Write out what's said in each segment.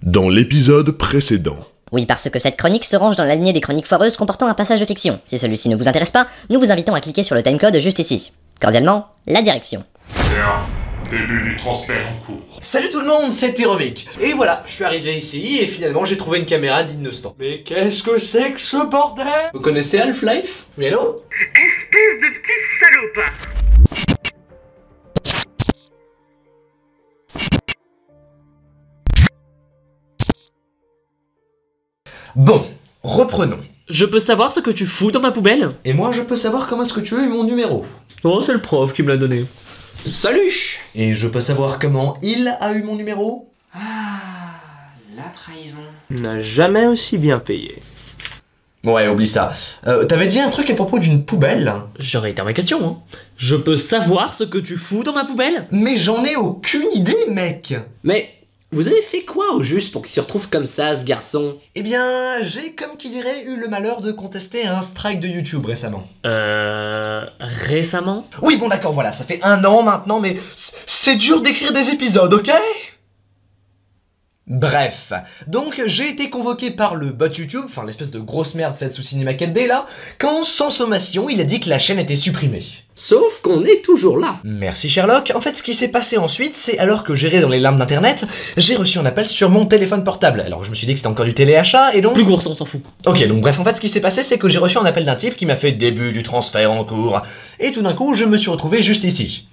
Dans l'épisode précédent. Oui, parce que cette chronique se range dans la lignée des chroniques foireuses comportant un passage de fiction. Si celui-ci ne vous intéresse pas, nous vous invitons à cliquer sur le timecode juste ici. Cordialement, la direction. Bien, début du transfert en cours. Salut tout le monde, c'est Théromique. Et voilà, je suis arrivé ici et finalement j'ai trouvé une caméra digne de ce temps. Mais qu'est-ce que c'est que ce bordel? Vous connaissez Half-Life? Oui, hello? Espèce de petit salopard. Bon, reprenons. Je peux savoir ce que tu fous dans ma poubelle? Et moi je peux savoir comment est-ce que tu as eu mon numéro. Oh, c'est le prof qui me l'a donné. Salut! Et je peux savoir comment il a eu mon numéro? Ah, la trahison. N'a jamais aussi bien payé. Ouais, oublie ça. T'avais dit un truc à propos d'une poubelle? J'aurais été à ma question, hein. Je peux savoir ce que tu fous dans ma poubelle? Mais j'en ai aucune idée, mec! Mais vous avez fait quoi au juste pour qu'il se retrouve comme ça, ce garçon? Eh bien, j'ai comme qui dirait eu le malheur de contester un strike de YouTube récemment. Récemment? Oui, bon d'accord, voilà, ça fait 1 an maintenant, mais c'est dur d'écrire des épisodes, ok? Bref, donc j'ai été convoqué par le bot YouTube, enfin l'espèce de grosse merde faite sous Cinema 4D là, quand sans sommation il a dit que la chaîne était supprimée. Sauf qu'on est toujours là. Merci Sherlock. En fait, ce qui s'est passé ensuite, c'est alors que j'errais dans les larmes d'internet, j'ai reçu un appel sur mon téléphone portable. Alors je me suis dit que c'était encore du téléachat et donc... Plus court, ça, on s'en fout. Ok, donc bref, en fait ce qui s'est passé, c'est que j'ai reçu un appel d'un type qui m'a fait début du transfert en cours. Et tout d'un coup, je me suis retrouvé juste ici.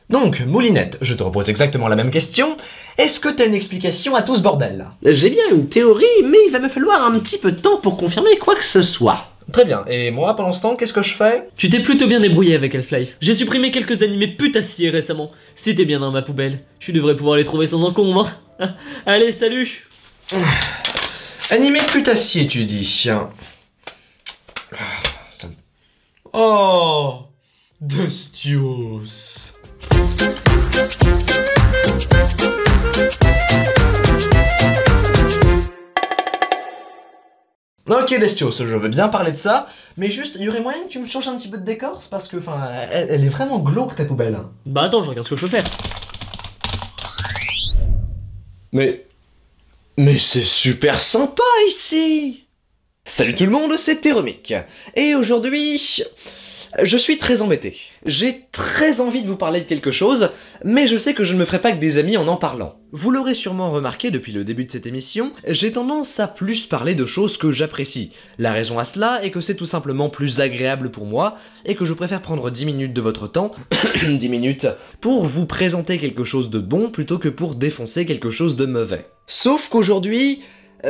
Donc, Moulinette, je te repose exactement la même question. Est-ce que t'as une explication à tout ce bordel là? J'ai bien une théorie, mais il va me falloir un petit peu de temps pour confirmer quoi que ce soit. Très bien, et moi pendant ce temps, qu'est-ce que je fais? Tu t'es plutôt bien débrouillé avec Half-Life. J'ai supprimé quelques animés putassiers récemment. Si t'es bien dans ma poubelle, tu devrais pouvoir les trouver sans encombre. Allez, salut! Animé putassier, tu dis. Oh, Destios. Ok Destios, je veux bien parler de ça, mais juste, il y aurait moyen que tu me changes un petit peu de décor, c'est parce que, enfin, elle est vraiment glauque ta poubelle. Bah attends, je regarde ce que je peux faire. Mais c'est super sympa ici! Salut tout le monde, c'est Théromique, et aujourd'hui... je suis très embêté. J'ai très envie de vous parler de quelque chose, mais je sais que je ne me ferai pas que des amis en parlant. Vous l'aurez sûrement remarqué depuis le début de cette émission, j'ai tendance à plus parler de choses que j'apprécie. La raison à cela est que c'est tout simplement plus agréable pour moi, et que je préfère prendre 10 minutes de votre temps, 10 minutes, pour vous présenter quelque chose de bon plutôt que pour défoncer quelque chose de mauvais. Sauf qu'aujourd'hui...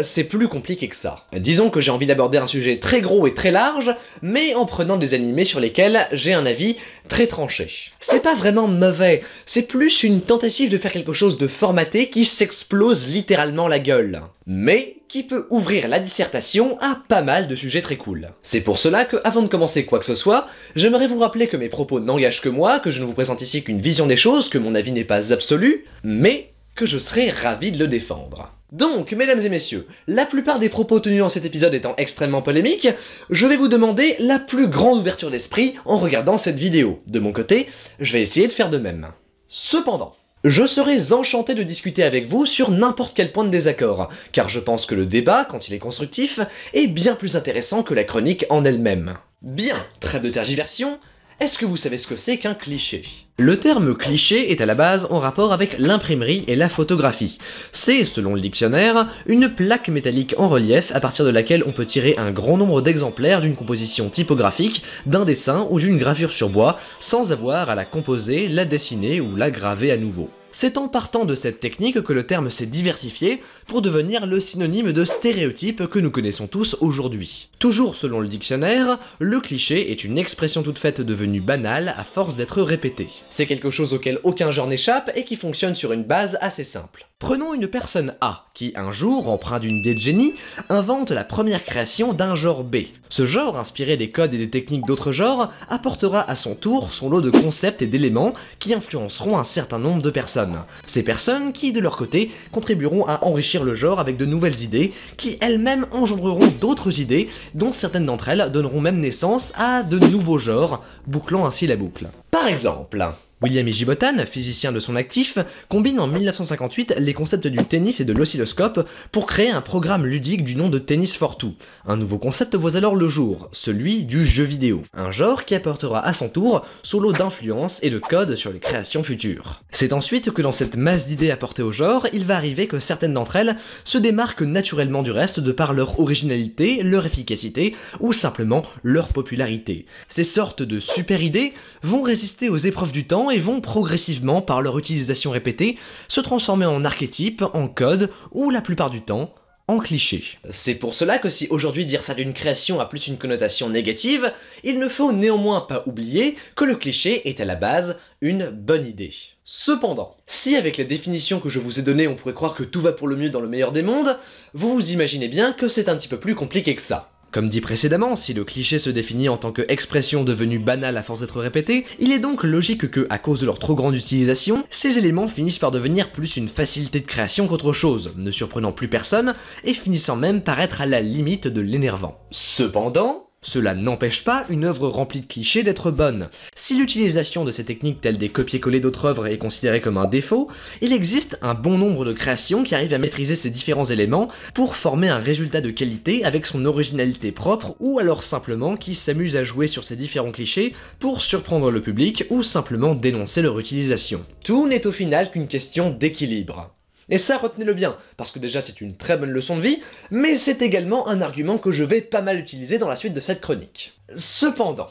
c'est plus compliqué que ça. Disons que j'ai envie d'aborder un sujet très gros et très large, mais en prenant des animés sur lesquels j'ai un avis très tranché. C'est pas vraiment mauvais, c'est plus une tentative de faire quelque chose de formaté qui s'explose littéralement la gueule. Mais qui peut ouvrir la dissertation à pas mal de sujets très cool. C'est pour cela que, avant de commencer quoi que ce soit, j'aimerais vous rappeler que mes propos n'engagent que moi, que je ne vous présente ici qu'une vision des choses, que mon avis n'est pas absolu, mais que je serais ravi de le défendre. Donc, mesdames et messieurs, la plupart des propos tenus dans cet épisode étant extrêmement polémiques, je vais vous demander la plus grande ouverture d'esprit en regardant cette vidéo. De mon côté, je vais essayer de faire de même. Cependant, je serais enchanté de discuter avec vous sur n'importe quel point de désaccord, car je pense que le débat, quand il est constructif, est bien plus intéressant que la chronique en elle-même. Bien, trêve de tergiversion, est-ce que vous savez ce que c'est qu'un cliché? Le terme cliché est à la base en rapport avec l'imprimerie et la photographie. C'est, selon le dictionnaire, une plaque métallique en relief à partir de laquelle on peut tirer un grand nombre d'exemplaires d'une composition typographique, d'un dessin ou d'une gravure sur bois, sans avoir à la composer, la dessiner ou la graver à nouveau. C'est en partant de cette technique que le terme s'est diversifié pour devenir le synonyme de stéréotype que nous connaissons tous aujourd'hui. Toujours selon le dictionnaire, le cliché est une expression toute faite devenue banale à force d'être répétée. C'est quelque chose auquel aucun genre n'échappe et qui fonctionne sur une base assez simple. Prenons une personne A, qui un jour, empreint d'une idée de génie, invente la première création d'un genre B. Ce genre, inspiré des codes et des techniques d'autres genres, apportera à son tour son lot de concepts et d'éléments qui influenceront un certain nombre de personnes. Ces personnes qui, de leur côté, contribueront à enrichir le genre avec de nouvelles idées, qui elles-mêmes engendreront d'autres idées, dont certaines d'entre elles donneront même naissance à de nouveaux genres, bouclant ainsi la boucle. Par exemple, William Higibotan, physicien de son actif, combine en 1958 les concepts du tennis et de l'oscilloscope pour créer un programme ludique du nom de Tennis for Two. Un nouveau concept voit alors le jour, celui du jeu vidéo, un genre qui apportera à son tour son lot d'influence et de codes sur les créations futures. C'est ensuite que dans cette masse d'idées apportées au genre, il va arriver que certaines d'entre elles se démarquent naturellement du reste de par leur originalité, leur efficacité ou simplement leur popularité. Ces sortes de super idées vont résister aux épreuves du temps et vont progressivement, par leur utilisation répétée, se transformer en archétypes, en codes, ou la plupart du temps, en clichés. C'est pour cela que si aujourd'hui dire ça d'une création a plus une connotation négative, il ne faut néanmoins pas oublier que le cliché est à la base une bonne idée. Cependant, si avec les définitions que je vous ai données on pourrait croire que tout va pour le mieux dans le meilleur des mondes, vous vous imaginez bien que c'est un petit peu plus compliqué que ça. Comme dit précédemment, si le cliché se définit en tant qu'expression devenue banale à force d'être répétée, il est donc logique que, à cause de leur trop grande utilisation, ces éléments finissent par devenir plus une facilité de création qu'autre chose, ne surprenant plus personne, et finissant même par être à la limite de l'énervant. Cependant, cela n'empêche pas une œuvre remplie de clichés d'être bonne. Si l'utilisation de ces techniques telles des copier-coller d'autres œuvres est considérée comme un défaut, il existe un bon nombre de créations qui arrivent à maîtriser ces différents éléments pour former un résultat de qualité avec son originalité propre, ou alors simplement qui s'amusent à jouer sur ces différents clichés pour surprendre le public ou simplement dénoncer leur utilisation. Tout n'est au final qu'une question d'équilibre. Et ça, retenez-le bien, parce que déjà c'est une très bonne leçon de vie, mais c'est également un argument que je vais pas mal utiliser dans la suite de cette chronique. Cependant,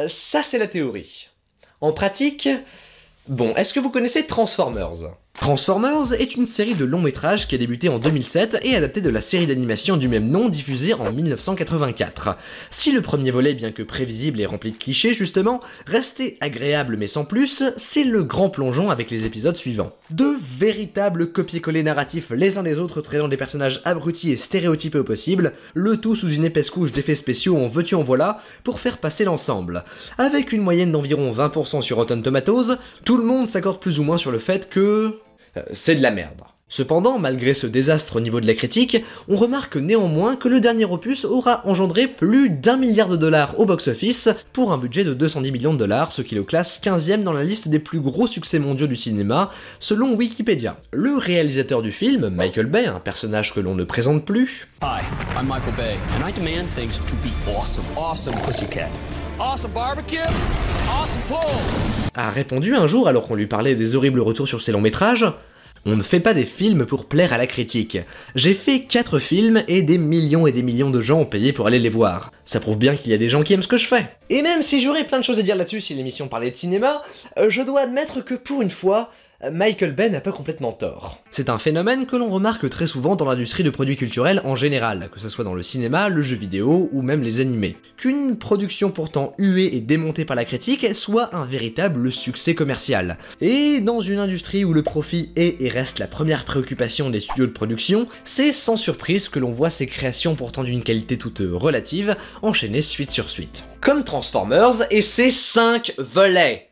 ça c'est la théorie. En pratique, bon, est-ce que vous connaissez Transformers ? Transformers est une série de longs métrages qui a débuté en 2007 et adaptée de la série d'animation du même nom diffusée en 1984. Si le premier volet, bien que prévisible et rempli de clichés justement, restait agréable mais sans plus, c'est le grand plongeon avec les épisodes suivants. De véritables copier-coller narratifs les uns des autres traitant des personnages abrutis et stéréotypés au possible, le tout sous une épaisse couche d'effets spéciaux en veux-tu en voilà pour faire passer l'ensemble. Avec une moyenne d'environ 20% sur Rotten Tomatoes, tout le monde s'accorde plus ou moins sur le fait que c'est de la merde. Cependant, malgré ce désastre au niveau de la critique, on remarque néanmoins que le dernier opus aura engendré plus d'1 milliard de dollars au box-office pour un budget de 210 millions de dollars, ce qui le classe 15e dans la liste des plus gros succès mondiaux du cinéma, selon Wikipédia. Le réalisateur du film, Michael Bay, un personnage que l'on ne présente plus, Hi, I'm Michael Bay, and I demand things to be awesome. Awesome pussycat. Awesome barbecue. Awesome pool. a répondu un jour alors qu'on lui parlait des horribles retours sur ses longs métrages: on ne fait pas des films pour plaire à la critique. J'ai fait 4 films et des millions de gens ont payé pour aller les voir. Ça prouve bien qu'il y a des gens qui aiment ce que je fais. Et même si j'aurais plein de choses à dire là-dessus si l'émission parlait de cinéma, je dois admettre que pour une fois, Michael Bay n'a pas complètement tort. C'est un phénomène que l'on remarque très souvent dans l'industrie de produits culturels en général, que ce soit dans le cinéma, le jeu vidéo ou même les animés. Qu'une production pourtant huée et démontée par la critique soit un véritable succès commercial. Et dans une industrie où le profit est et reste la première préoccupation des studios de production, c'est sans surprise que l'on voit ces créations pourtant d'une qualité toute relative enchaîner suite sur suite. Comme Transformers et ses 5 volets.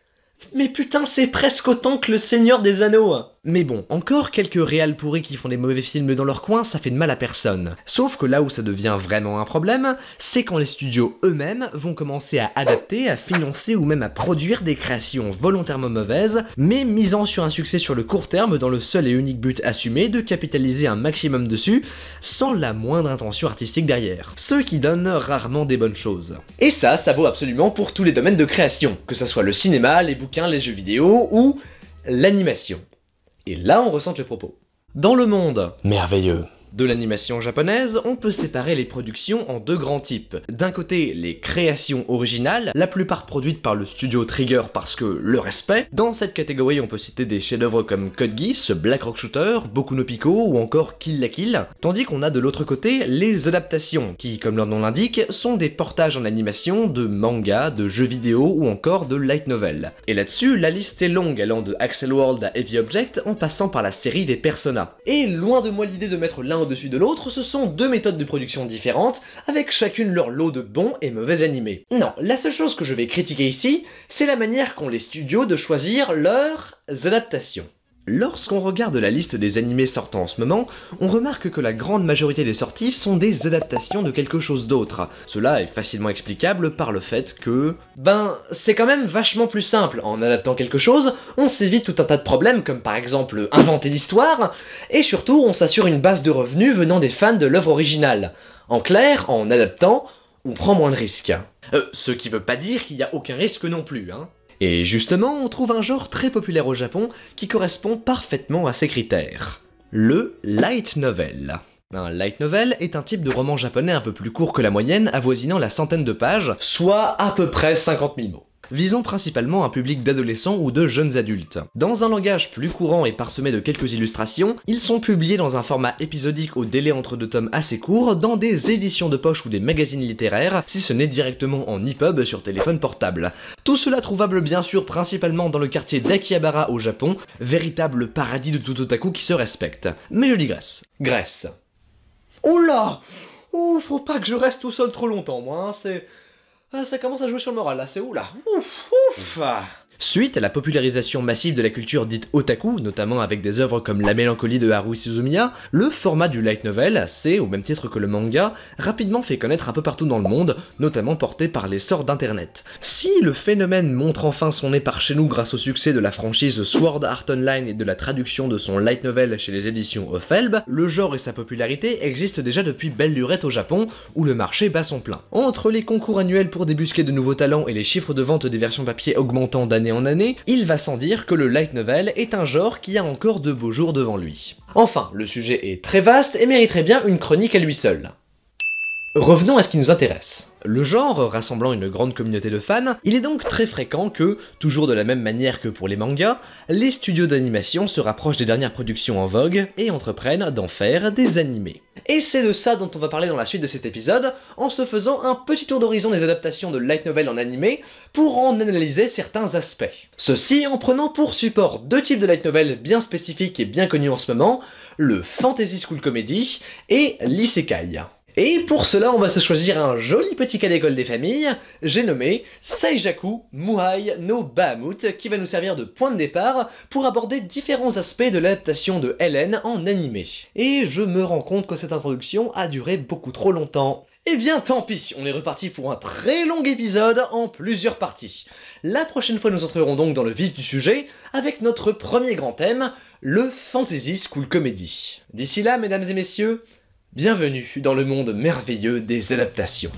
Mais putain, c'est presque autant que le Seigneur des Anneaux. Mais bon, encore quelques réals pourris qui font des mauvais films dans leur coin, ça fait de mal à personne. Sauf que là où ça devient vraiment un problème, c'est quand les studios eux-mêmes vont commencer à adapter, à financer ou même à produire des créations volontairement mauvaises, mais misant sur un succès sur le court terme dans le seul et unique but assumé de capitaliser un maximum dessus, sans la moindre intention artistique derrière. Ce qui donne rarement des bonnes choses. Et ça vaut absolument pour tous les domaines de création, que ça soit le cinéma, les bouquins, les jeux vidéo ou l'animation. Et là, on ressent le propos. Dans le monde merveilleux de l'animation japonaise, on peut séparer les productions en 2 grands types. D'un côté, les créations originales, la plupart produites par le studio Trigger parce que le respect. Dans cette catégorie, on peut citer des chefs-d'œuvre comme Code Geass, Black Rock Shooter, Boku no Pico ou encore Kill la Kill. Tandis qu'on a de l'autre côté les adaptations, qui, comme leur nom l'indique, sont des portages en animation de mangas, de jeux vidéo ou encore de light novel. Et là-dessus, la liste est longue, allant de Axel World à Heavy Object en passant par la série des Persona. Et loin de moi l'idée de mettre l'un au-dessus de l'autre, ce sont 2 méthodes de production différentes, avec chacune leur lot de bons et mauvais animés. Non, la seule chose que je vais critiquer ici, c'est la manière qu'ont les studios de choisir leurs adaptations. Lorsqu'on regarde la liste des animés sortant en ce moment, on remarque que la grande majorité des sorties sont des adaptations de quelque chose d'autre. Cela est facilement explicable par le fait que... c'est quand même vachement plus simple. En adaptant quelque chose, on s'évite tout un tas de problèmes comme par exemple inventer l'histoire, et surtout on s'assure une base de revenus venant des fans de l'œuvre originale. En clair, en adaptant, on prend moins de risques. Ce qui veut pas dire qu'il n'y a aucun risque non plus, hein. Et justement, on trouve un genre très populaire au Japon qui correspond parfaitement à ces critères. Le light novel. Un light novel est un type de roman japonais un peu plus court que la moyenne, avoisinant la centaine de pages, soit à peu près 50 000 mots. Visant principalement un public d'adolescents ou de jeunes adultes. Dans un langage plus courant et parsemé de quelques illustrations, ils sont publiés dans un format épisodique au délai entre deux tomes assez court, dans des éditions de poche ou des magazines littéraires, si ce n'est directement en e-pub sur téléphone portable. Tout cela trouvable bien sûr principalement dans le quartier d'Akihabara au Japon, véritable paradis de tout otaku qui se respecte. Mais je digresse. Grèce. Oula! Ouh, faut pas que je reste tout seul trop longtemps, moi, hein, c'est... Ah, ça commence à jouer sur le moral, là, c'est où, là? Ouf. Suite à la popularisation massive de la culture dite otaku, notamment avec des œuvres comme La Mélancolie de Haruhi Suzumiya, le format du light novel s'est, au même titre que le manga, rapidement fait connaître un peu partout dans le monde, notamment porté par l'essor d'internet. Si le phénomène montre enfin son nez par chez nous grâce au succès de la franchise Sword Art Online et de la traduction de son light novel chez les éditions Offelb, le genre et sa popularité existent déjà depuis belle lurette au Japon, où le marché bat son plein. Entre les concours annuels pour débusquer de nouveaux talents et les chiffres de vente des versions papier augmentant d'année en année, il va sans dire que le light novel est un genre qui a encore de beaux jours devant lui. Enfin, le sujet est très vaste et mériterait bien une chronique à lui seul. Revenons à ce qui nous intéresse. Le genre rassemblant une grande communauté de fans, il est donc très fréquent que, toujours de la même manière que pour les mangas, les studios d'animation se rapprochent des dernières productions en vogue et entreprennent d'en faire des animés. Et c'est de ça dont on va parler dans la suite de cet épisode, en se faisant un petit tour d'horizon des adaptations de light novel en animé, pour en analyser certains aspects. Ceci en prenant pour support deux types de light novel bien spécifiques et bien connus en ce moment, le fantasy school comedy et l'isekai. Et pour cela, on va se choisir un joli petit cas d'école des familles, j'ai nommé Seijaku Muhai no Bahamut, qui va nous servir de point de départ pour aborder différents aspects de l'adaptation de Ellen en animé. Et je me rends compte que cette introduction a duré beaucoup trop longtemps. Eh bien tant pis, on est reparti pour un très long épisode en plusieurs parties. La prochaine fois nous entrerons donc dans le vif du sujet, avec notre premier grand thème, le Fantasy School Comedy. D'ici là, mesdames et messieurs, bienvenue dans le monde merveilleux des adaptations.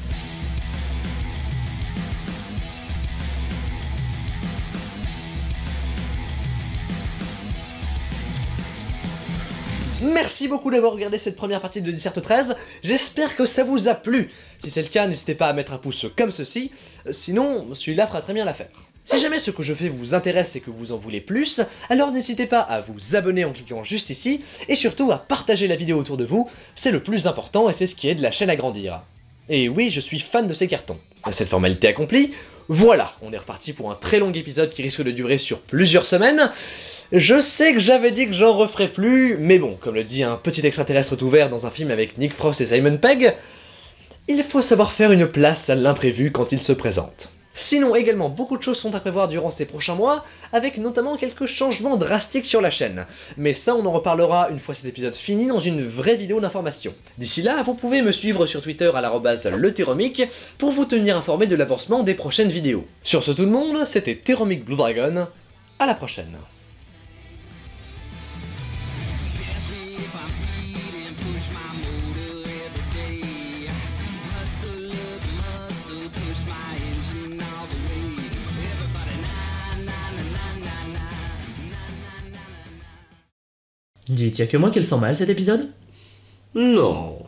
Merci beaucoup d'avoir regardé cette première partie de Disserte 13, j'espère que ça vous a plu. Si c'est le cas, n'hésitez pas à mettre un pouce comme ceci, sinon celui-là fera très bien l'affaire. Si jamais ce que je fais vous intéresse et que vous en voulez plus, alors n'hésitez pas à vous abonner en cliquant juste ici, et surtout à partager la vidéo autour de vous, c'est le plus important et c'est ce qui aide la chaîne à grandir. Et oui, je suis fan de ces cartons. Cette formalité accomplie, voilà, on est reparti pour un très long épisode qui risque de durer sur plusieurs semaines. Je sais que j'avais dit que j'en referais plus, mais bon, comme le dit un petit extraterrestre tout vert dans un film avec Nick Frost et Simon Pegg, il faut savoir faire une place à l'imprévu quand il se présente. Sinon, également, beaucoup de choses sont à prévoir durant ces prochains mois, avec notamment quelques changements drastiques sur la chaîne. Mais ça, on en reparlera une fois cet épisode fini dans une vraie vidéo d'information. D'ici là, vous pouvez me suivre sur Twitter à @leteromic pour vous tenir informé de l'avancement des prochaines vidéos. Sur ce tout le monde, c'était Teromic Blue Dragon, à la prochaine. Dites, y'a que moi qui le sens mal cet épisode? Non.